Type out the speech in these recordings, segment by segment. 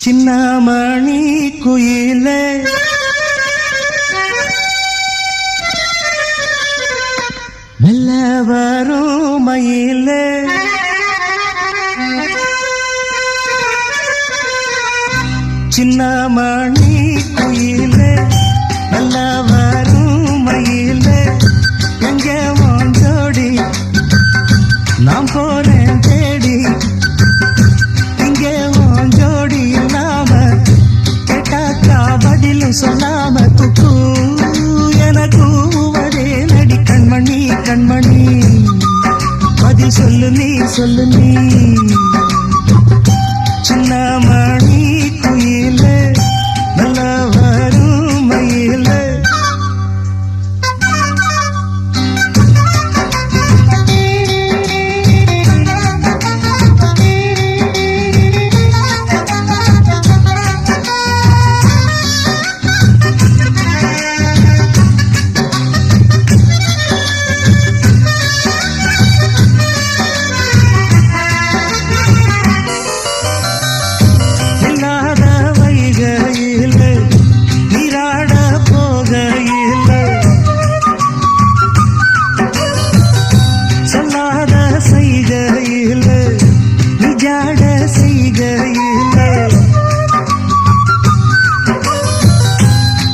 சின்னமணி குயிலே மெல்ல வரும் மயிலே சின்னமணி குயிலே மெல்ல வரும் மயிலே எங்கே வாஞ்சோடி நாம் போறேன் தேடி இங்கே வாஞ்சோடி இல்லாம கேட்டாக்கா பதிலும் சொல்லாம குக்கு என கூவதே நடி கண்மணி கண்மணி பதில் சொல்லு நீ சின்னமணி குயிலே நல்ல வரும் மயிலே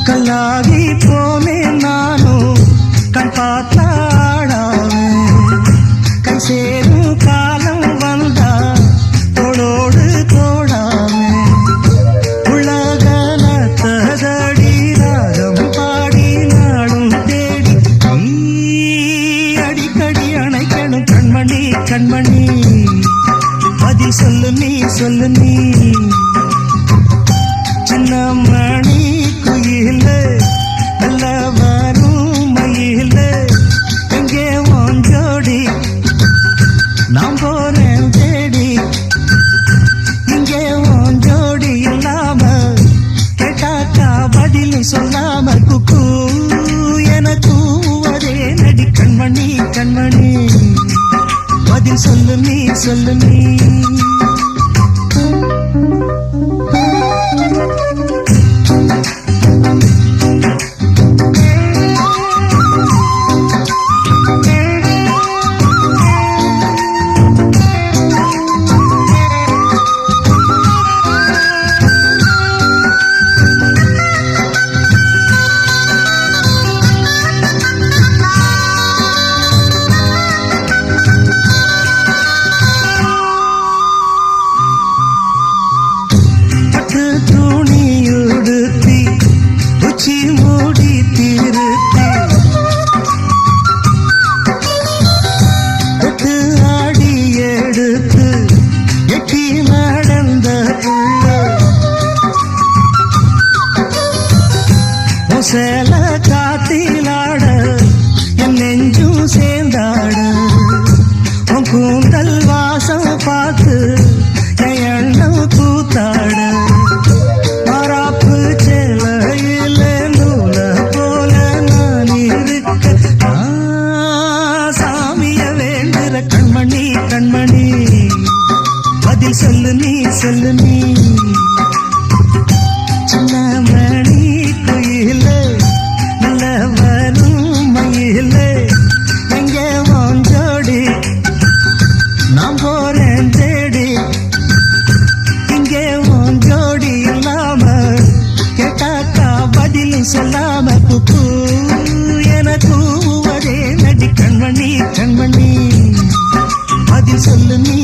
கல்லாகி போமே நானும் கண் பார்த்தாடாவே கை சேரும் காலம் வந்தா தோளோடு தோடாமே உலகல தகடி ராகம் பாடி நாடும் தேடி அடிக்கடி அணைக்கணும் கண்மணி கண்மணி பதில் சொல்லு நீ சின்னமணி குயிலே நல்ல வரும் மயிலே எங்கே வாஞ்சோடி நாம் போறேன் தேடி இங்கே வாஞ்சோடி இல்லாம கேட்டாக்கா பதிலும் சொல்லாம குக்கு என கூவதே நடி கண்மணி கண்மணி பதில் சொல்லு நீ துணியுடுத்தி உச்சி மூடி திருத்தி தொட்டு ஆடி எடுத்து எட்டி நடந்த சேல காத்திலாட என் நெஞ்சும் சேர்ந்தாட உன் கூந்தல் வாசம் பார்த்து என் எண்ணம் கூத்தாட கண்மணி பதில் சொல்லு நீ சின்னமணி குயிலே நல்ல வரும் மயிலே எங்கே வாஞ்சோடி நாம் போறேன் தேடி இங்கே வாஞ்சோடி இல்லாம கேட்டாக்கா பதிலும் சொல்லாம குக்கு என கூவதே நடி கண்மணி கண்மணி பதில் சொல்லு நீ